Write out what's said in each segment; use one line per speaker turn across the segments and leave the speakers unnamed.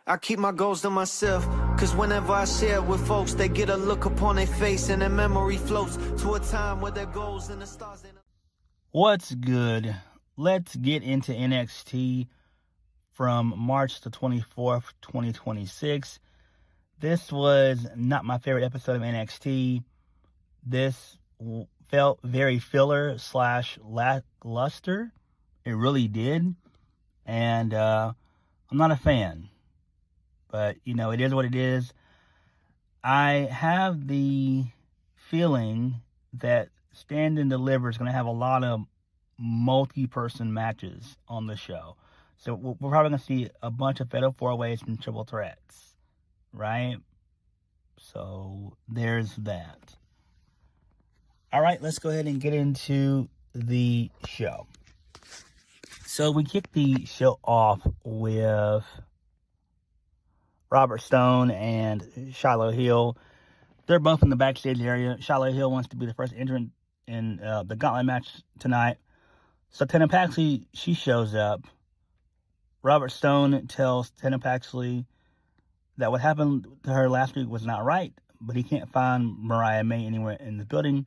I keep my goals to myself, cause whenever I share with folks, they get a look upon their face and their memory floats to a time where their goals and the stars.
What's good? Let's get into NXT from March the 24th, 2026. This was not my favorite episode of NXT. This felt very filler / lackluster. It really did. And I'm not a fan. But, it is what it is. I have the feeling that Stand and Deliver is going to have a lot of multi-person matches on the show. So we're probably going to see a bunch of fatal four-ways and triple threats. Right? So there's that. All right, let's go ahead and get into the show. So we kick the show off with Robert Stone and Shiloh Hill. They're both in the backstage area. Shiloh Hill wants to be the first entrant in the gauntlet match tonight. So Tatum Paxley, she shows up. Robert Stone tells Tatum Paxley that what happened to her last week was not right, but he can't find Mariah May anywhere in the building.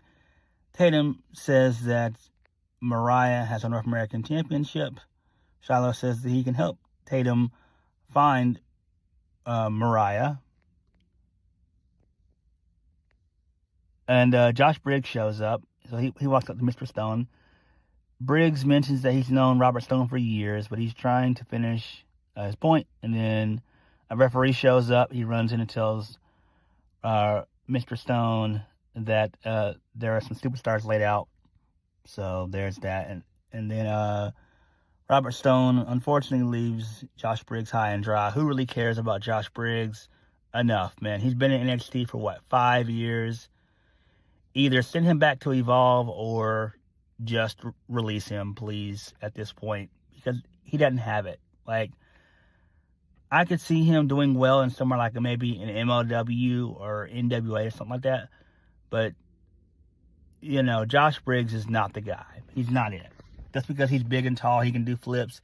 Tatum says that Mariah has a North American Championship. Shiloh says that he can help Tatum find Mariah. And Josh Briggs shows up. So he walks up to Mr. Stone. Briggs mentions that he's known Robert Stone for years, but he's trying to finish his point. And then a referee shows up. He runs in and tells Mr. Stone that there are some superstars laid out. So there's that. And then Robert Stone unfortunately leaves Josh Briggs high and dry. Who really cares about Josh Briggs? Enough, man. He's been in NXT for 5 years? Either send him back to Evolve or just release him, please, at this point. Because he doesn't have it. Like, I could see him doing well in somewhere like maybe an MLW or NWA or something like that. But, Josh Briggs is not the guy. He's not it. Just because he's big and tall, he can do flips.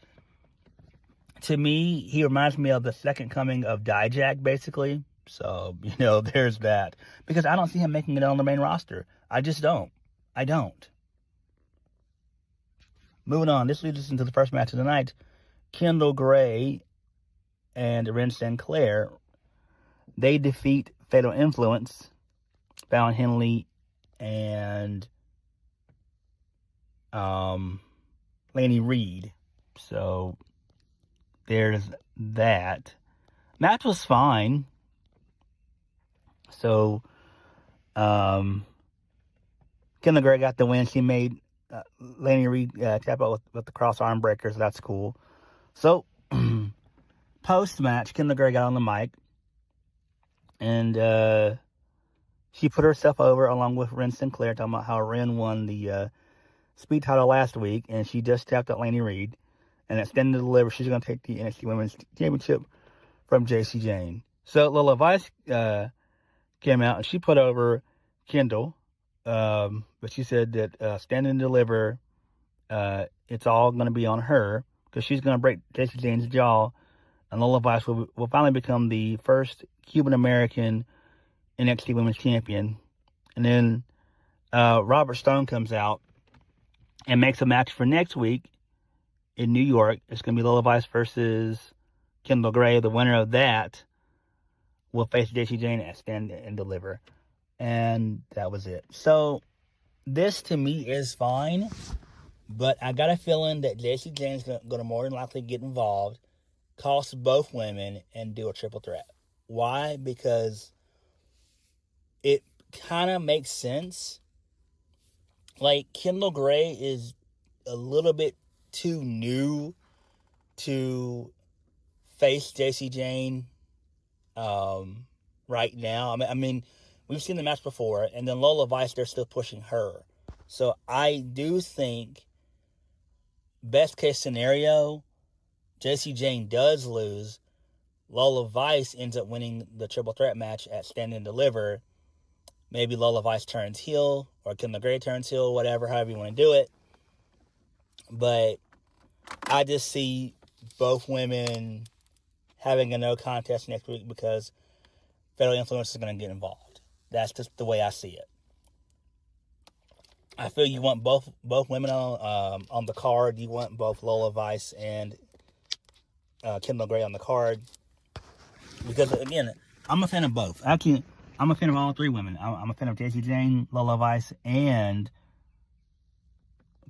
To me, he reminds me of the second coming of Dijak, basically. So, there's that. Because I don't see him making it on the main roster. I just don't. I don't. Moving on. This leads us into the first match of the night. Kendall Gray and Ren Sinclair, they defeat Fatal Influence, Fallon Henley, and Laney Reed. So there's that. Match was fine. So Kendall Gray got the win. She made Laney Reed tap out with the cross arm breakers. So that's cool. So post-match, Kendall Gray got on the mic. And she put herself over along with Ren Sinclair, talking about how Ren won the Speed title last week, and she just tapped out Laney Reed. And at Stand and Deliver, she's going to take the NXT Women's Championship from JC Jane. So Lola Vice came out, and she put over Kendall. But she said that Stand and Deliver, it's all going to be on her, because she's going to break JC Jane's jaw, and Lola Vice will finally become the first Cuban-American NXT Women's Champion. And then Robert Stone comes out and makes a match for next week in New York. It's going to be Lola Vice versus Kendall Gray. The winner of that will face JC Jane at Stand and Deliver. And that was it. So this to me is fine, but I got a feeling that JC Jane's going to more than likely get involved, cost both women, and do a triple threat. Why? Because it kind of makes sense. Like, Kendall Gray is a little bit too new to face JC Jane right now. I mean, we've seen the match before, and then Lola Vice, they're still pushing her. So I do think, best case scenario, JC Jane does lose. Lola Vice ends up winning the triple threat match at Stand and Deliver. Maybe Lola Vice turns heel, or Kendall Gray turns heel, whatever, however you want to do it. But I just see both women having a no contest next week because federal influence is going to get involved. That's just the way I see it. I feel you want both women on the card. You want both Lola Vice and Kendall Gray on the card. Because, again, I'm a fan of both. Actually, I'm a fan of all three women. I'm a fan of Jacy Jayne, Lola Vice, and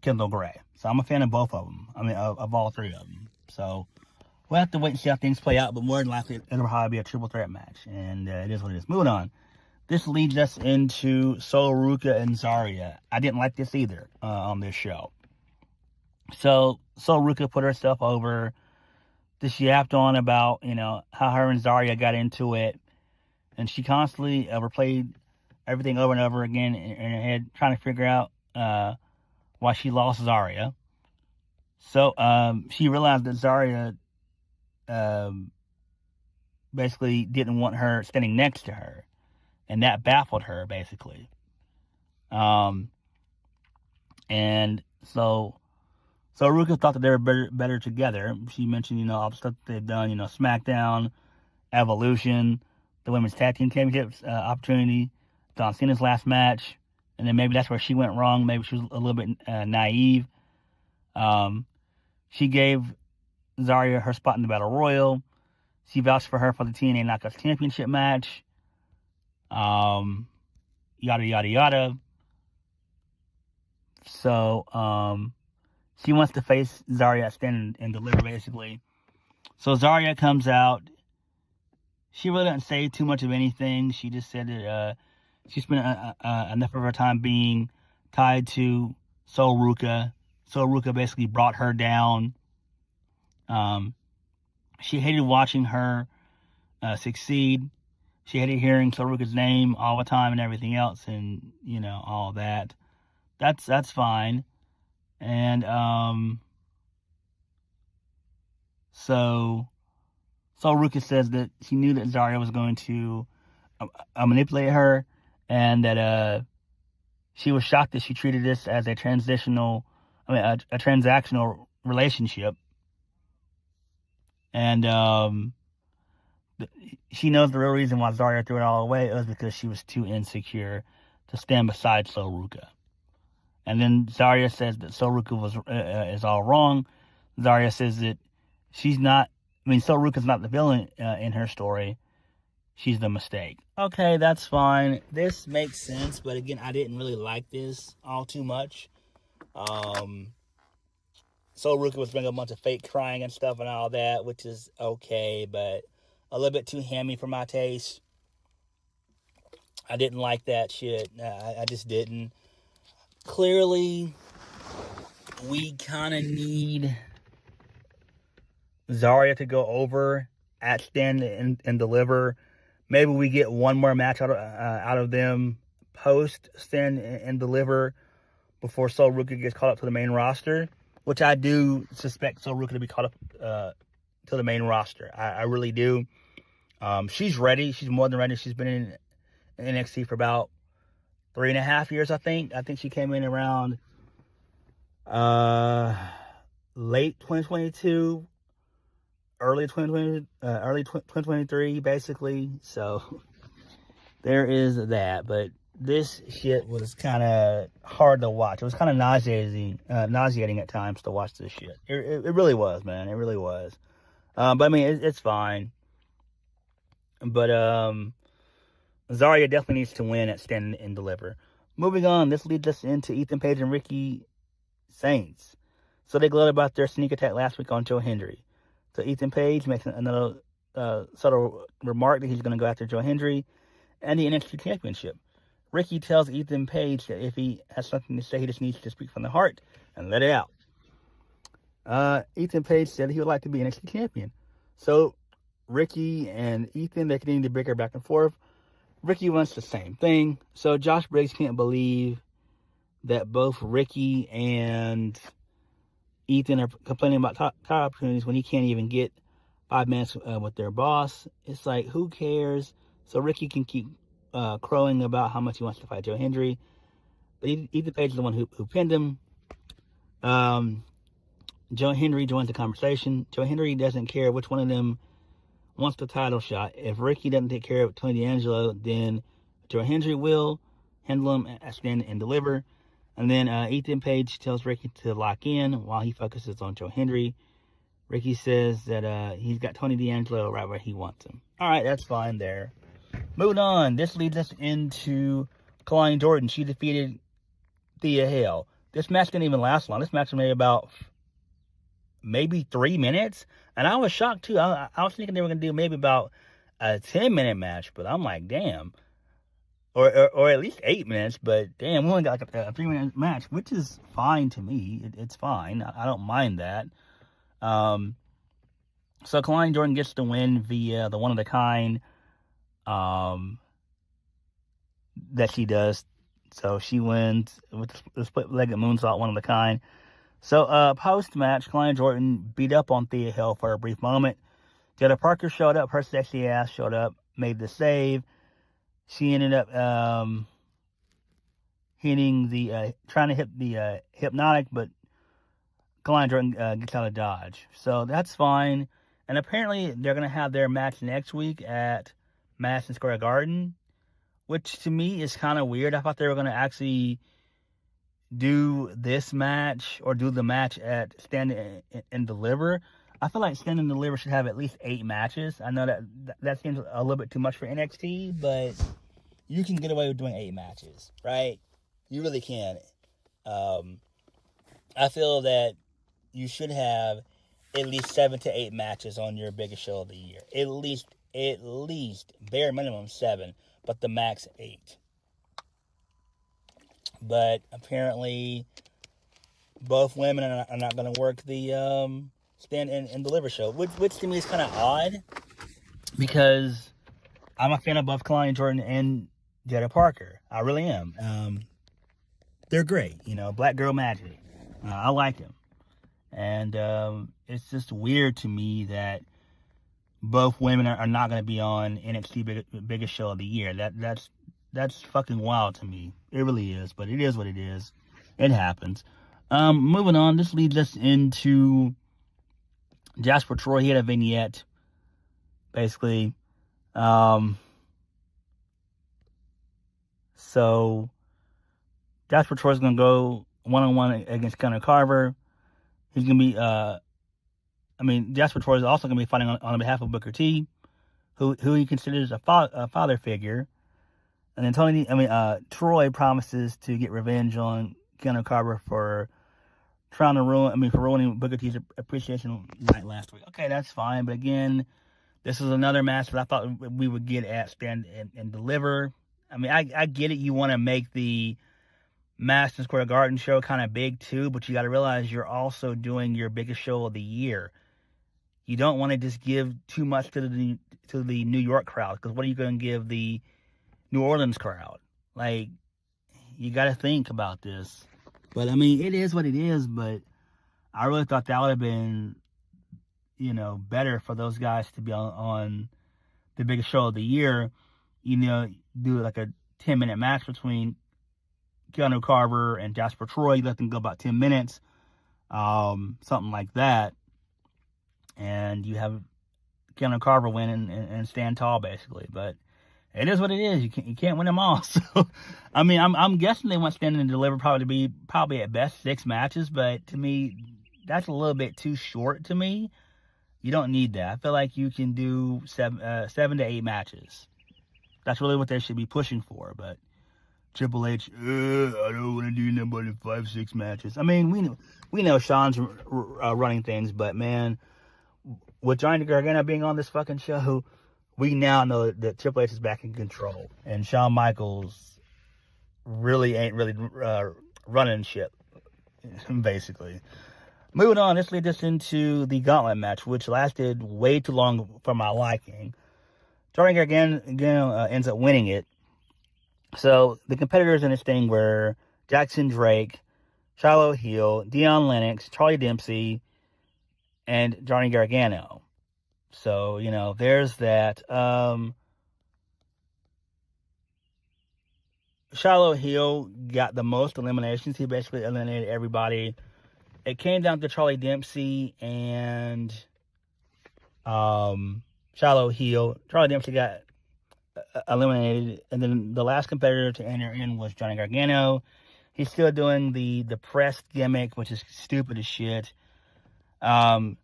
Kendall Gray. So I'm a fan of both of them. I mean, of all three of them. So we'll have to wait and see how things play out. But more than likely, it'll probably be a triple threat match. And it is what it is. Moving on. This leads us into Sol Ruca and Zaria. I didn't like this either on this show. So Sol Ruca put herself over. She yapped on about, how her and Zaria got into it. And she constantly replayed everything over and over again in her head, trying to figure out why she lost Zaria. So she realized that Zaria basically didn't want her standing next to her. And that baffled her, basically. And so Ruca thought that they were better together. She mentioned, all the stuff that they've done, SmackDown, Evolution, the Women's Tag Team Championships opportunity, John Cena's last match. And then maybe that's where she went wrong. Maybe she was a little bit naive. She gave Zaria her spot in the Battle Royal. She vouched for her for the TNA Knockouts Championship match. Yada, yada, yada. So, she wants to face Zaria at Stand and Deliver, basically. So Zaria comes out. She really didn't say too much of anything. She just said that she spent enough of her time being tied to Sol Ruca. Sol Ruca basically brought her down. She hated watching her succeed. She hated hearing Sol Ruca's name all the time and everything else, and all that. That's fine. And so Sol Ruca says that she knew that Zaria was going to manipulate her, and that she was shocked that she treated this as a transactional relationship. And she knows the real reason why Zaria threw it all away was because she was too insecure to stand beside Sol Ruca. And then Zaria says that Sol Ruca is all wrong. Zaria says that Sol Ruca's not the villain in her story. She's the mistake. Okay, that's fine. This makes sense, but again, I didn't really like this all too much. Sol Ruca was bringing a bunch of fake crying and stuff and all that, which is okay, but a little bit too hammy for my taste. I didn't like that shit. I just didn't. Clearly, we kind of need Zaria to go over at Stand and Deliver. Maybe we get one more match out of them post Stand and Deliver before Sol Ruca gets caught up to the main roster, which I do suspect Sol Ruca to be caught up to the main roster. I really do. She's ready. She's more than ready. She's been in NXT for about 3.5 years, I think. I think she came in around late 2022, early 2023, basically. So there is that. But this shit was kind of hard to watch. It was kind of nauseating at times to watch this shit. It really was, man. It really was. But I mean, it's fine. But Zaria definitely needs to win at Stand and Deliver. Moving on, this leads us into Ethan Page and Ricky Saints. So they gloated about their sneak attack last week on Joe Hendry. So Ethan Page makes another subtle remark that he's going to go after Joe Hendry and the NXT Championship. Ricky tells Ethan Page that if he has something to say, he just needs to speak from the heart and let it out. Ethan Page said he would like to be NXT champion. So Ricky and Ethan, they continue to bicker back and forth. Ricky wants the same thing. So Josh Briggs can't believe that both Ricky and Ethan are complaining about top opportunities when he can't even get 5 minutes with their boss. It's like, who cares? So Ricky can keep crowing about how much he wants to fight Joe Hendry. But Ethan Page is the one who pinned him. Joe Hendry joins the conversation. Joe Hendry doesn't care which one of them wants the title shot. If Ricky doesn't take care of Tony D'Angelo, then Hendry will handle him, stand and deliver. And then Ethan Page tells Ricky to lock in while he focuses on Joe Hendry. Ricky says that he's got Tony D'Angelo right where he wants him. All right, that's fine there. Moving on. This leads us into Kalani Jordan. She defeated Thea Hale. This match didn't even last long. This match was maybe 3 minutes. And I was shocked, too. I was thinking they were going to do maybe about a 10-minute match. But I'm like, damn. Or at least 8 minutes. But, damn, we only got like a 3-minute match, which is fine to me. It's fine. I don't mind that. So Kalani Jordan gets the win via the one-of-the-kind that she does. So she wins with the split-legged moonsault, one-of-the-kind. So post-match, Kalani Jordan beat up on Thea Hale for a brief moment. Jada Parker showed up. Her sexy ass showed up, made the save. She ended up trying to hit the hypnotic, but Kalani Jordan gets out of dodge. So that's fine. And apparently they're going to have their match next week at Madison Square Garden, which to me is kind of weird. I thought they were going to actually do this match or do the match at Stand and Deliver. I feel like Stand and Deliver should have at least 8 matches. I know that seems a little bit too much for NXT, but you can get away with doing 8 matches, right? You really can. I feel that you should have at least 7 to 8 matches on your biggest show of the year. At least, bare minimum 7, but the max 8. But apparently, both women are not going to work the Stand and Deliver show, which to me is kind of odd, because I'm a fan of both Kalani Jordan and Jada Parker. I really am. They're great, Black Girl Magic. I like them. And it's just weird to me that both women are not going to be on NXT biggest show of the year. That's fucking wild to me. It really is, but it is what it is. It happens. Moving on, this leads us into Jasper Troy. He had a vignette, basically. So Jasper Troy's going to go one-on-one against Connor Carver. He's going to be, Jasper Troy is also going to be fighting on behalf of Booker T, who he considers a father figure. And then Troy promises to get revenge on Connor Carver for ruining Booker T's appreciation night last week. Okay, that's fine. But again, this is another match that I thought we would get at Stand and Deliver. I get it. You want to make the Madison Square Garden show kind of big too, but you got to realize you're also doing your biggest show of the year. You don't want to just give too much to the New York crowd, because what are you going to give the New Orleans crowd? Like, you got to think about this. But it is what it is. But I really thought that would have been, better for those guys to be on the biggest show of the year. Do like a 10-minute match between Keanu Carver and Jasper Troy. You let them go about 10 minutes, something like that, and you have Keanu Carver win and stand tall, basically. But it is what it is. You can't win them all. So, I'm guessing they want Stand and Deliver probably to be at best 6 matches, but to me, that's a little bit too short to me. You don't need that. I feel like you can do 7 to 8 matches. That's really what they should be pushing for, but Triple H, I don't want to do nothing but 5-6 matches. We know Sean's running things, but man, with Johnny Gargano being on this fucking show, we now know that Triple H is back in control, and Shawn Michaels really ain't running shit, basically. Moving on, this leads us into the gauntlet match, which lasted way too long for my liking. Johnny Gargano ends up winning it. So the competitors in this thing were Jackson Drake, Shiloh Hill, Dion Lennox, Charlie Dempsey, and Johnny Gargano. So, there's that. Shiloh Hill got the most eliminations. He basically eliminated everybody. It came down to Charlie Dempsey and Shiloh heel. Charlie Dempsey got eliminated, and then the last competitor to enter in was Johnny Gargano. He's still doing the press gimmick, which is stupid as shit. Then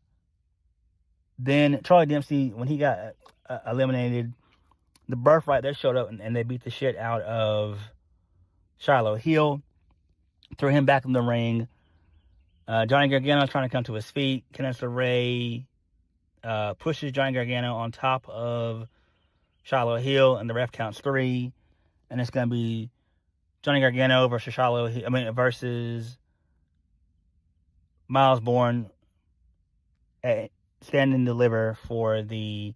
Charlie Dempsey, when he got eliminated, the Birthright, they showed up and they beat the shit out of Shiloh heel, threw him back in the ring. Johnny Gargano trying to come to his feet. Candice LeRae pushes Johnny Gargano on top of Shiloh heel, and the ref counts 3, and it's gonna be Johnny Gargano versus versus Myles Borne stand and deliver for the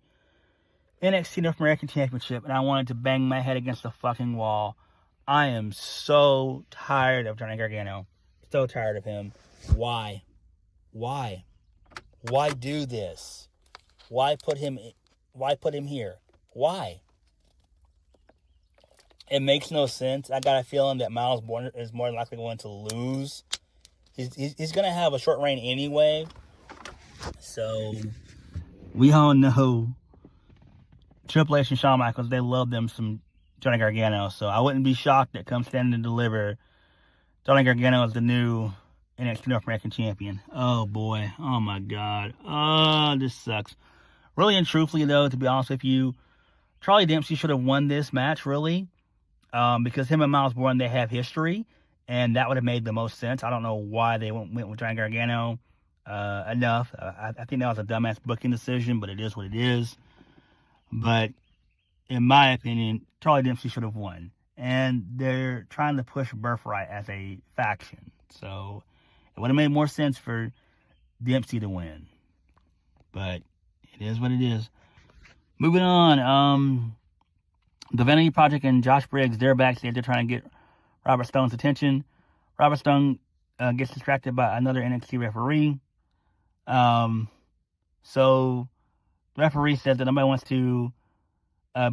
NXT North American Championship, and I wanted to bang my head against the fucking wall. I am so tired of Johnny Gargano. So tired of him. Why? Why do this? Why put him here? Why? It makes no sense. I got a feeling that Myles Borne is more than likely going to lose. He's going to have a short reign anyway. So, we all know Triple H and Shawn Michaels, they love them some Johnny Gargano. So, I wouldn't be shocked that come stand and deliver, Johnny Gargano is the new NXT North American Champion. Oh, boy. Oh, my God. Oh, this sucks. Really and truthfully, though, to be honest with you, Charlie Dempsey should have won this match, really. Because him and Myles Borne, they have history, and that would have made the most sense. I don't know why they went with Johnny Gargano enough. I think that was a dumbass booking decision, but it is what it is. But in my opinion, Charlie Dempsey should have won. And they're trying to push Birthright as a faction. So it would have made more sense for Dempsey to win. But it is what it is. Moving on. The Vanity Project and Josh Briggs, they're backstage. They're trying to get Robert Stone's attention. Robert Stone gets distracted by another NXT referee. So the referee says that nobody wants to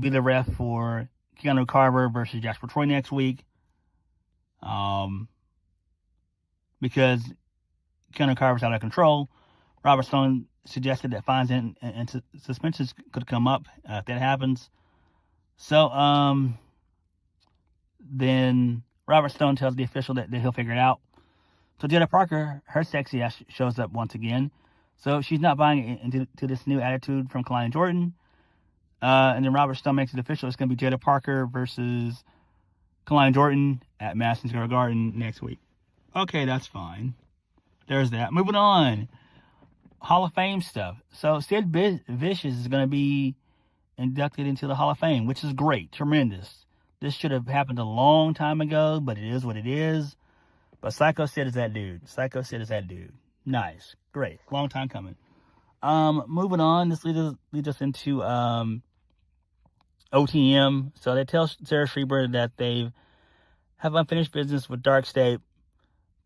be the ref for Keanu Carver versus Jasper Troy next week. Because Keanu Carver's out of control. Robert Stone suggested that fines and suspensions could come up if that happens. So, then Robert Stone tells the official that he'll figure it out. So Jada Parker, her sexy ass shows up once again. So she's not buying into this new attitude from Kalani Jordan. And then Robert Stone makes it official. It's going to be Jada Parker versus Kalani Jordan at Madison Square Garden next week. Okay, that's fine. There's that. Moving on. Hall of Fame stuff. So Sid Vicious is going to be inducted into the Hall of Fame, which is great. Tremendous. This should have happened a long time ago, but it is what it is. But Psycho Sid is that dude. Psycho Sid is that dude. Nice. Great. Long time coming. Moving on. This leads us into OTM. So they tell Sarah Schreiber that they have unfinished business with Dark State.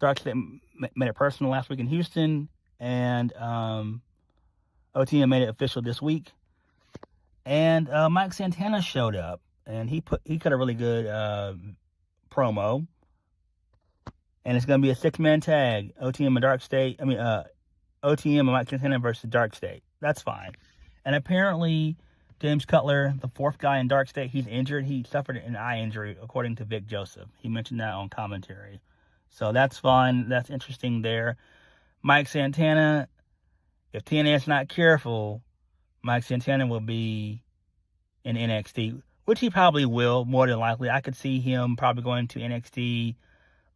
Dark State made it personal last week in Houston, and OTM made it official this week. And Mike Santana showed up, and he cut a really good promo. And it's going to be a 6-man tag. OTM and Dark State. OTM and Mike Santana versus Dark State. That's fine. And apparently, James Cutler, the fourth guy in Dark State, he's injured. He suffered an eye injury, according to Vic Joseph. He mentioned that on commentary. So that's fine. That's interesting there. Mike Santana, if TNA's not careful, Mike Santana will be in NXT, which he probably will, more than likely. I could see him probably going to NXT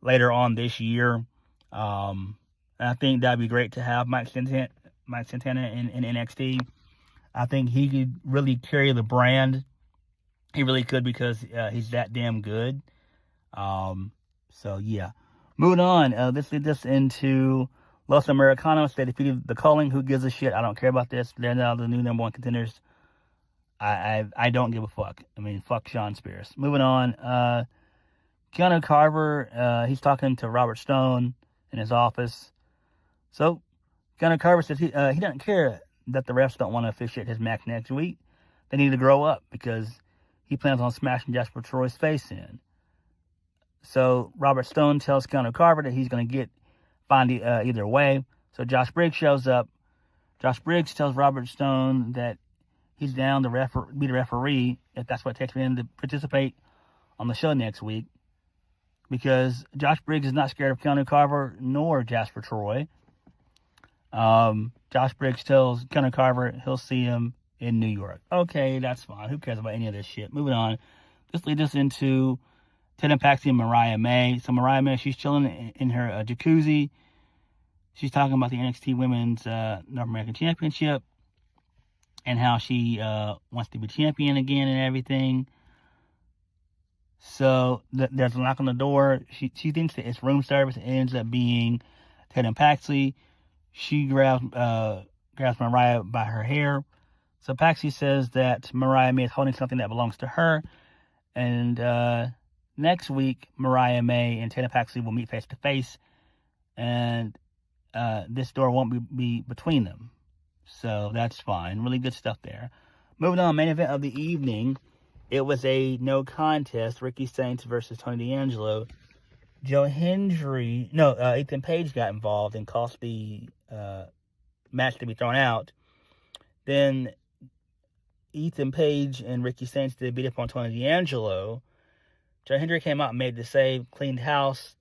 later on this year. And I think that'd be great to have Mike Santana in NXT. I think he could really carry the brand. He really could, because he's that damn good. So, yeah. Moving on. This leads us into Los Americanos. They defeated the Culling. Who gives a shit? I don't care about this. They're now the new number one contenders. I don't give a fuck. I mean, fuck Sean Spears. Moving on. Keanu Carver, he's talking to Robert Stone in his office. So, Keanu Carver says he doesn't care that the refs don't want to officiate his match next week. They need to grow up, because he plans on smashing Jasper Troy's face in. So, Robert Stone tells Keanu Carver that he's going to get fined either way. So, Josh Briggs shows up. Josh Briggs tells Robert Stone that he's down to be the referee if that's what it takes for him to participate on the show next week. Because Josh Briggs is not scared of Keanu Carver nor Jasper Troy. Josh Briggs tells Keanu Carver he'll see him in New York. Okay, that's fine. Who cares about any of this shit? Moving on. This leads us into Tatum Paxley and Mariah May. So Mariah May, she's chilling in her jacuzzi. She's talking about the NXT Women's North American Championship and how she wants to be champion again and everything. So there's a knock on the door. She thinks that it's room service. It ends up being Tatum Paxley. She grabs Mariah by her hair. So Paxley says that Mariah May is holding something that belongs to her. And next week, Mariah May and Tatum Paxley will meet face to face. And this door won't be between them. So that's fine. Really good stuff there. Moving on, main event of the evening. It was a no contest. Ricky Saints versus Tony D'Angelo. Ethan Page got involved and caused the match to be thrown out. Then Ethan Page and Ricky Saints did beat up on Tony D'Angelo. Hendry came out and made the save, cleaned house.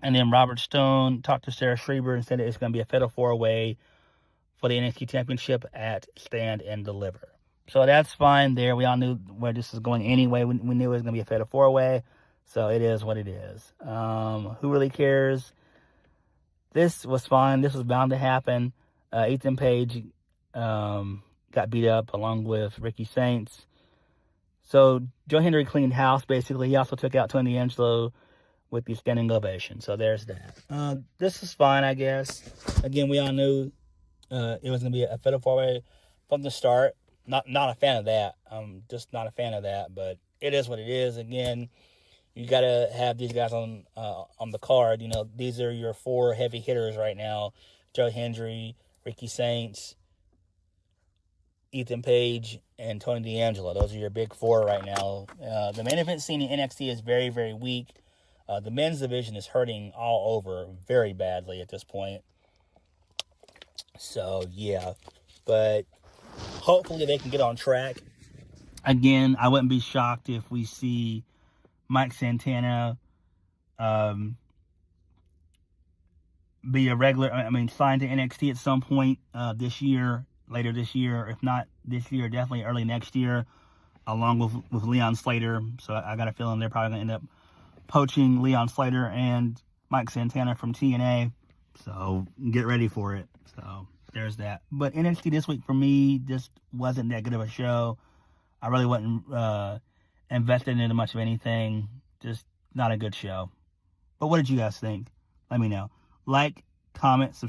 And then Robert Stone talked to Sarah Schreiber and said it's going to be a fatal 4-way for the NXT Championship at Stand and Deliver. So that's fine there. We all knew where this was going anyway. We knew it was going to be a fatal 4-way. So it is what it is. Who really cares? This was fine. This was bound to happen. Ethan Page got beat up along with Ricky Saints. So Joe Hendry cleaned house, basically. He also took out Tony D'Angelo with the standing ovation. So there's that. This is fine, I guess. Again, we all knew it was going to be a fatal 4-way from the start. Not a fan of that. I'm just not a fan of that, but it is what it is. Again, you got to have these guys on the card. You know, these are your 4 heavy hitters right now. Joe Hendry, Ricky Saints, Ethan Page, and Tony D'Angelo. Those are your big 4 right now. The main event scene in NXT is very, very weak. The men's division is hurting all over very badly at this point. So, yeah. But hopefully they can get on track. Again, I wouldn't be shocked if we see Mike Santana be a regular, signed to NXT at some point later this year. If not this year, definitely early next year, along with Leon Slater. So I got a feeling they're probably going to end up poaching Leon Slater and Mike Santana from TNA. So get ready for it. So there's that. But NXT this week for me just wasn't that good of a show. I really wasn't invested in much of anything. Just not a good show. But what did you guys think? Let me know. Like, comment, subscribe.